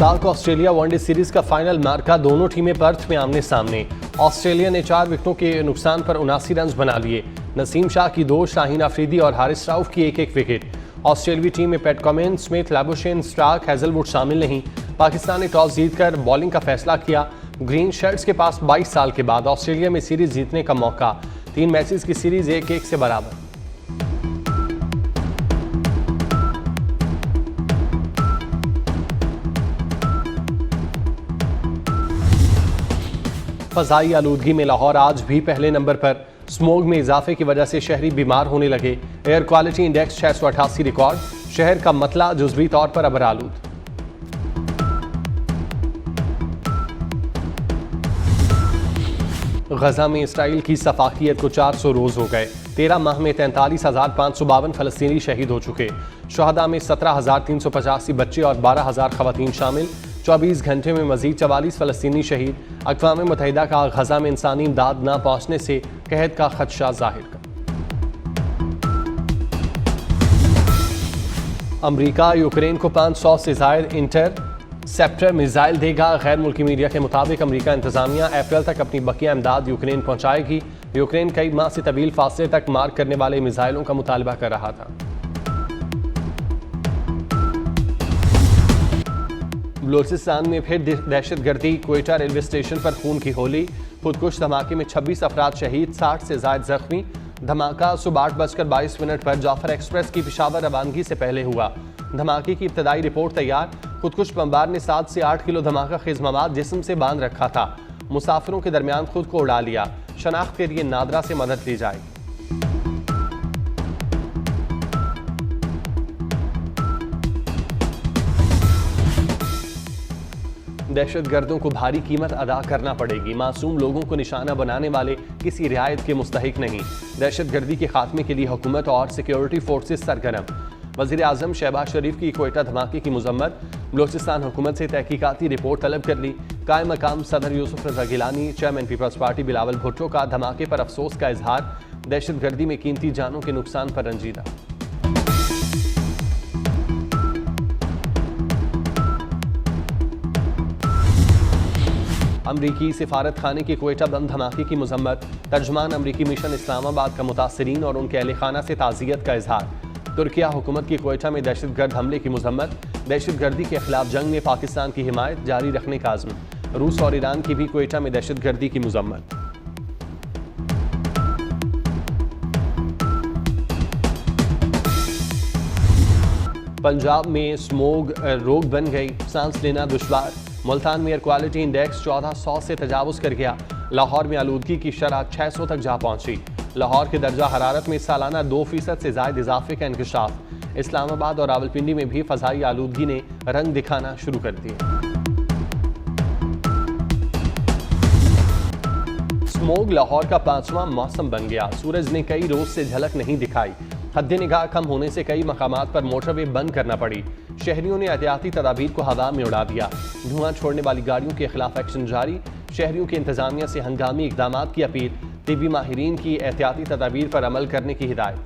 पाक Australia one day series का final मार्का दोनों टीमें पर्थ में आमने सामने। ऑस्ट्रेलिया ने 4 विकेटों के नुकसान पर 79 रन बना लिए। नसीम शाह की 2, शाहीन अफरीदी और हारिस राउफ की 1-1 विकेट। ऑस्ट्रेलवी टीम में Pat Cummins, Smith, Labuschagne, Starc, Hazlewood शामिल नहीं। पाकिस्तान ने टॉस जीतकर बॉलिंग का फैसला किया। ग्रीन शर्ट्स के पास 22 साल के बाद ऑस्ट्रेलिया में सीरीज जीतने का मौका। 3 मैचेस की सीरीज 1-1 से बराबर। फजाई आलूदगी में लाहौर आज भी पहले नंबर पर। स्मोग में इजाफे की वजह से शहरी बीमार होने लगे। Air quality index 688 record. शहर का मतला जुज़वी तौर पर अबर आलूद। गजा में इसराइल की सफाकियत को 400 रोज हो गए। 13 माह में 43,552 फलस्तीनी शहीद हो चुके। शहदा में 17,385 बच्चे और 12,000 खवातीन शामिल। 24 घंटे में मजीद 44 फलस्तीनी शहीद। अक़वाम मुत्तहिदा का गजा में इंसानी इमदाद न पहुंचने से कहत का खदशा जाहिर कर। अमरीका यूक्रेन को 500 से जायद इंटरसेप्टर मिसाइल देगा। गैर मुल्की मीडिया के मुताबिक अमरीका इंतजामिया अप्रैल तक अपनी बकिया इमदाद यूक्रेन पहुंचाएगी। यूक्रेन कई माह से तवील फासले तक मार करने वाले मिसाइलों का मुतालबा कर रहा था। बलूचिस्तान में फिर दहशतगर्दी। क्वेटा रेलवे स्टेशन पर खून की होली। खुदकुश धमाके में 26 अफराद शहीद, 60 से जायद जख्मी। धमाका सुबह 8:22 पर जाफर एक्सप्रेस की पेशावर रवानगी से पहले हुआ। धमाके की इब्तदाई रिपोर्ट तैयार। खुदकुश बमबार ने 7 से 8 किलो धमाका खेज मवाद जिस्म से बांध रखा था। मुसाफिरों के दरमियान खुद को उड़ा लिया। शनाख्त के लिए नादरा से मदद ली जाएगी। दहशतगर्दों को भारी कीमत अदा करना पड़ेगी। मासूम लोगों को निशाना बनाने वाले किसी रियायत के मुस्तहिक नहीं। दहशतगर्दी के खात्मे के लिए हुकूमत और सिक्योरिटी फोर्सेस सरगर्म। वज़ीर आज़म शहबाज शरीफ की क्वेटा धमाके की मजम्मत। बलूचिस्तान हुकूमत से तहकीकाती रिपोर्ट तलब कर ली। कायम मकाम सदर यूसुफ रज़ा गिलानी, चेयरमैन पीपल्स पार्टी बिलावल भुट्टो का धमाके पर अफसोस का इजहार। दहशतगर्दी में कीमती जानों के नुकसान पर रंजीदा। अमरीकी सिफारत खाने के क्वेटा बम धमाके की मजम्मत। तर्जमान अमरीकी मिशन इस्लामाबाद का मुतासरीन और उनके अहल खाना से ताज़ियत का इजहार। तुर्किया हुकूमत की क्वेटा में दहशतगर्द हमले की मजम्मत। दहशतगर्दी के खिलाफ जंग में पाकिस्तान की हिमायत जारी रखने का आज़म। रूस और ईरान की भी क्वेटा में दहशतगर्दी की मजम्मत। पंजाब में स्मोग रोग बन गई, सांस लेना दुश्वार। मुल्तान में एयर क्वालिटी इंडेक्स 1400 से तजावुज़ कर गया। लाहौर में आलूदगी की शरह 600 तक जा पहुंची। लाहौर के दर्जा हरारत में सालाना 2% से ज़ायद इजाफे का इंकशाफ। इस्लामाबाद और रावलपिंडी में भी फ़ज़ाई आलूदगी ने रंग दिखाना शुरू कर दिए। स्मोग लाहौर का 5वां मौसम बन गया। सूरज ने कई रोज से झलक नहीं दिखाई। हद्दे निगाह कम होने से कई मकामात पर मोटरवे बंद करना पड़ी। शहरियों ने एहतियाती तदाबीर को हवा में उड़ा दिया। धुआं छोड़ने वाली गाड़ियों के खिलाफ एक्शन जारी। शहरियों की इंतजामिया से हंगामी इकदामात की अपील। तिब्बी माहिरीन की एहतियाती तदाबीर पर अमल करने की हिदायत।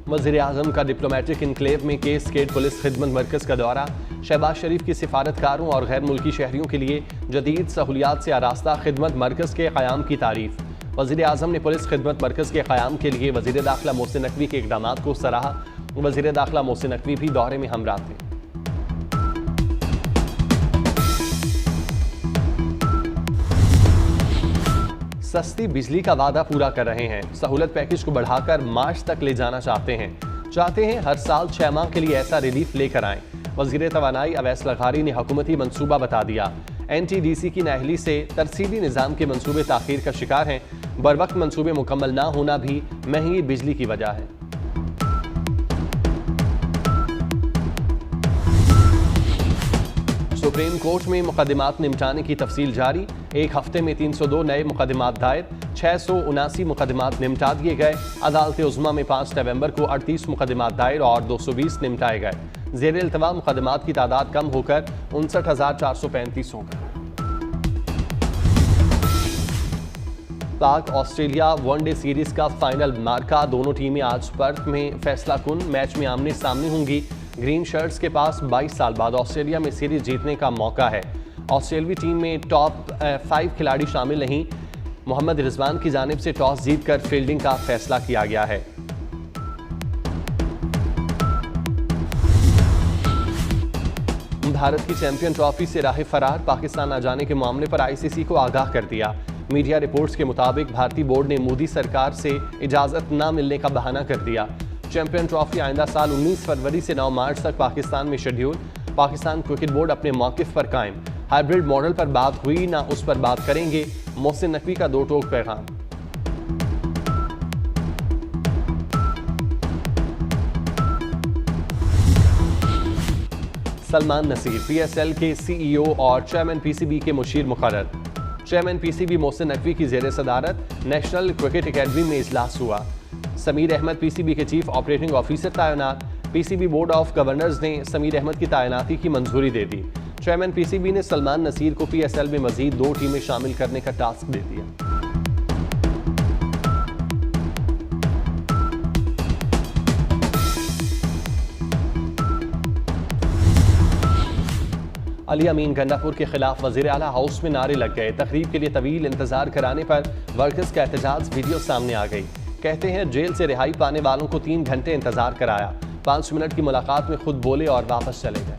वज़ीर आज़म का डिप्लोमेटिक इनक्लेव में केस स्टेट पुलिस खिदमत मरकज़ का दौरा। शहबाज शरीफ की सिफारतकारों और गैर मुल्की शहरियों के लिए जदीद सहूलियात से आरास्ता खिदमत मरकज़ के क़याम की तारीफ। वज़ीर आज़म ने पुलिस खिदमत मरकज़ के क़याम के लिए वज़ीर दाखिला मोहसिन नकवी के इक़दामात को सराहा। वज़ीर दाखिला मोहसिन नकवी भी दौरे में हमरा थे। सस्ती बिजली का वादा पूरा कर रहे हैं। सहूलत पैकेज को बढ़ाकर मार्च तक ले जाना चाहते हैं हर साल 6 माह के लिए ऐसा रिलीफ लेकर आएं। वज़ीर तवानाई अवैस लग़ारी ने हुकूमती मंसूबा बता दिया। NTDC की नाअहली से तरसीली निज़ाम के मंसूबे ताख़ीर का शिकार हैं। बरवक्त मंसूबे मुकम्मल ना होना भी महंगी बिजली की वजह है। सुप्रीम कोर्ट में मुकदमात निपटाने की तफसील जारी। एक हफ्ते में 302 नए मुकदमात दायर। 679 मुकदमात निपटा दिए गए। अदालत उज़्मा में 5 नवंबर को 38 मुकदमात दायर और 220 निपटाए गए। ज़ेर इल्तवा मुकदमात की तादाद कम होकर 59,435 हो गई। पाक ऑस्ट्रेलिया वनडे सीरीज का फाइनल मार्का। दोनों टीमें आज पर्थ में फैसला कुन मैच में आमने सामने होंगी। ग्रीन शर्ट्स के पास 22 साल बाद ऑस्ट्रेलिया में सीरीज जीतने का मौका है। ऑस्ट्रेलियावी टीम में टॉप 5 खिलाड़ी शामिल नहीं। मोहम्मद रिजवान की जानिब से टॉस जीतकर फील्डिंग का फैसला किया गया है। भारत की चैंपियन ट्रॉफी से राह फरार। पाकिस्तान न जाने के मामले पर आईसीसी को आगाह कर दिया। मीडिया रिपोर्ट्स के मुताबिक भारतीय बोर्ड ने मोदी सरकार से इजाजत न मिलने का बहाना कर दिया। चैंपियन ट्रॉफी आइंदा साल 19 फरवरी से 9 मार्च तक पाकिस्तान में शेड्यूल। पाकिस्तान क्रिकेट बोर्ड अपने मौकिफ पर कायम। हाइब्रिड मॉडल पर बात हुई ना उस पर बात करेंगे। मोहसिन नकवी का दो टोक पैगाम। सलमान नसीर पीएसएल के सीईओ और चेयरमैन पीसीबी के मुशीर मुकर्रर। चेयरमैन पीसीबी मोहसिन नकवी की जेर सदारत नेशनल क्रिकेट एकेडमी में इजलास हुआ। समीर अहमद पीसीबी के चीफ ऑपरेटिंग ऑफिसर तैनात। पीसीबी बोर्ड ऑफ गवर्नर्स ने समीर अहमद की तैनाती की मंजूरी दे दी। चेयरमैन पीसीबी ने सलमान नसीर को पीएसएल में मजीद 2 टीमें शामिल करने का टास्क दे दिया। अली अमीन गंडापुर के खिलाफ वजीर आला हाउस में नारे लग गए। तकरीब के लिए तवील इंतजार कराने पर वर्कर्स का एहतजाज वीडियो सामने आ गई। कहते हैं जेल से रिहाई पाने वालों को 3 घंटे इंतजार कराया। 5 मिनट की मुलाकात में खुद बोले और वापस चले गए।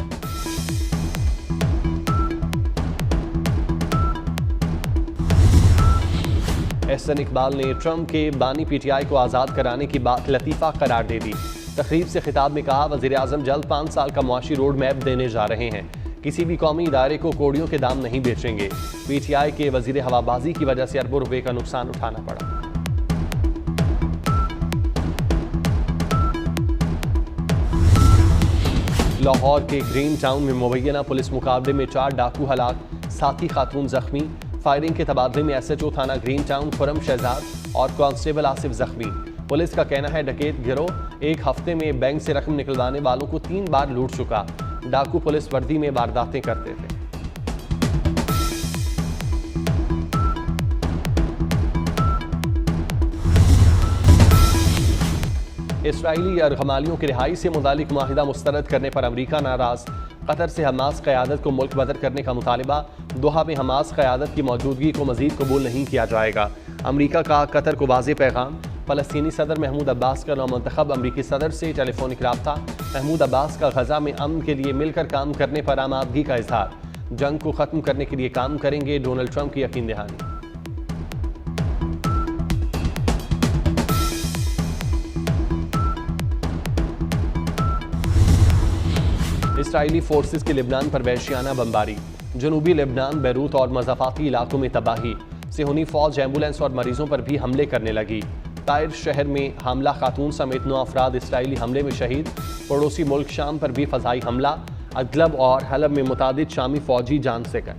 एहसन इकबाल ने ट्रंप के बानी पीटीआई को आज़ाद कराने की बात लतीफ़ा करार दे दी। तकरीब से खिताब में कहा, वज़ीर आज़म जल्द 5 साल का मुआशी रोड मैप देने जा रहे हैं। किसी भी कौमी इदारे को कोड़ियों के दाम नहीं बेचेंगे। पीटीआई के वज़ीर हवाबाजी की वजह से अरबों रुपए का नुकसान उठाना पड़ा। लाहौर के ग्रीन टाउन में मुबैना पुलिस मुकाबले में 4 डाकू हलाक, 7 खातून जख्मी। फायरिंग के तबादले में एसएचओ थाना ग्रीन टाउन खुरम शहजाद और कांस्टेबल आसिफ जख्मी। पुलिस का कहना है डकैत गिरोह 1 हफ्ते में बैंक से रकम निकलवाने वालों को 3 बार लूट चुका। डाकू पुलिस वर्दी में वारदातें करते थे। इसराइली यरगमालियों की रिहाई से मुतालिक माहिदा मुस्तरद करने पर अमरीका नाराज। कतर से हमास क़यादत को मुल्क बदर करने का मुतालिबा। दोहा में हमास क़यादत की मौजूदगी को मजीद कबूल नहीं किया जाएगा। अमरीका का कतर को वाज़ेह पैगाम। फ़लस्तीनी सदर महमूद अब्बास का नौमुंतखब अमरीकी सदर से टेलीफोनिक रब्ता। महमूद अब्बास का गजा में अमन के लिए मिलकर काम करने पर आमादगी का इजहार। जंग को ख़त्म करने के लिए काम करेंगे, डोनाल्ड ट्रंप की यकीन दहानी। इसराइली फोर्सेस की लेबनान पर वहशियाना बमबारी। जनूबी लेबनान, बैरूत और मज़ाफ़ाती इलाकों में तबाही। सेहूनी फौज एम्बुलेंस और मरीजों पर भी हमले करने लगी। ताइर शहर में हामला खातून समेत 9 अफराद इसराइली हमले में शहीद। पड़ोसी मुल्क शाम पर भी फ़ज़ाई हमला। अदलब और हलब में मुतादिद शामी फौजी जान से गए।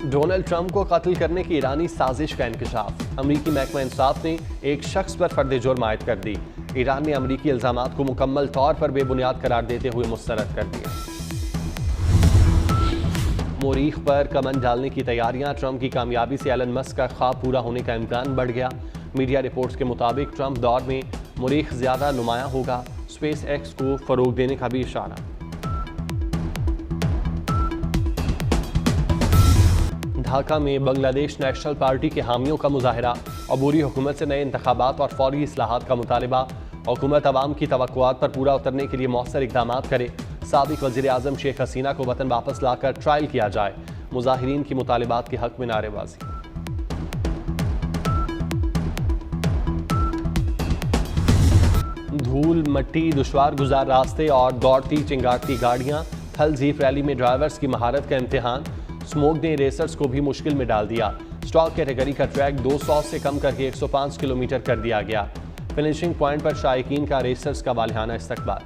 डोनाल्ड ट्रंप को कत्ल करने की ईरानी साजिश का इंकशाफ। अमरीकी महकमा इंसाफ ने एक शख्स पर फर्द जुर्म आयद कर दी। ईरान ने अमरीकी इल्जामात को मुकम्मल तौर पर बेबुनियाद करार देते हुए मुस्तरद कर दिया। मोरीख पर कमन डालने की तैयारियां। ट्रंप की कामयाबी से एलन मस्क का ख्वाब पूरा होने का इम्कान बढ़ गया। मीडिया रिपोर्ट्स के मुताबिक ट्रंप दौर में मोरीख ज्यादा नुमायां होगा। स्पेस एक्स को फरोग देने का भी इशारा। ढाका में बांग्लादेश नेशनल पार्टी के हामियों का मुजाहरा। अबूरी हुकूमत से नए इंतखाबात और फौरी इस्लाहात का मुतालबा। हुकूमत अवाम की तवक्कुआत पर पूरा उतरने के लिए मौसर इक़दाम करे। साबिक वज़ीर आज़म शेख हसीना को वतन वापस लाकर ट्रायल किया जाए। मुजाहिरीन की मुतालिबात के हक में नारेबाजी। धूल मट्टी, दुश्वार गुजार रास्ते और दौड़ती चिंगारती गाड़ियां। हल जीप रैली में ड्राइवर्स की महारत का इम्तिहान। स्मोक ने रेसर्स को भी मुश्किल में डाल दिया। स्टॉक कैटेगरी का ट्रैक 200 से कम करके 105 किलोमीटर कर दिया गया। फिनिशिंग पॉइंट पर शायकीन का रेसर्स का वालिहाना इस्तकबाल।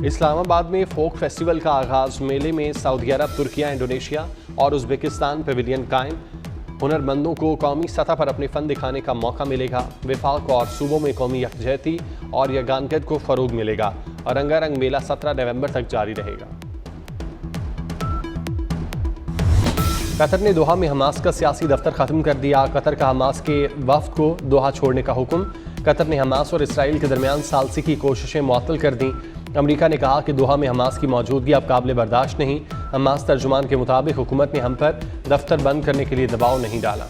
इस्लामाबाद में फोक फेस्टिवल का आगाज। मेले में सऊदी अरब, तुर्किया, इंडोनेशिया और उज़्बेकिस्तान पेविलियन कायम। हुनरमंदों को कौमी सतह पर अपने फन दिखाने का मौका मिलेगा। विफाक और सूबों में कौमी यकजहती और यगानगत को फरोग मिलेगा और रंगारंग मेला 17 नवंबर तक जारी रहेगा। कतर ने दोहा में हमास का सियासी दफ्तर खत्म कर दिया। कतर का हमास के वफ्द को दोहा छोड़ने का हुक्म। कतर ने हमास और इसराइल के दरमियान सालसी की कोशिशें मुअत्तल कर दी। अमेरिका ने कहा कि दोहा में हमास की मौजूदगी अब काबिल बर्दाश्त नहीं। हमास तर्जुमान के मुताबिक हुकूमत ने हम पर दफ्तर बंद करने के लिए दबाव नहीं डाला।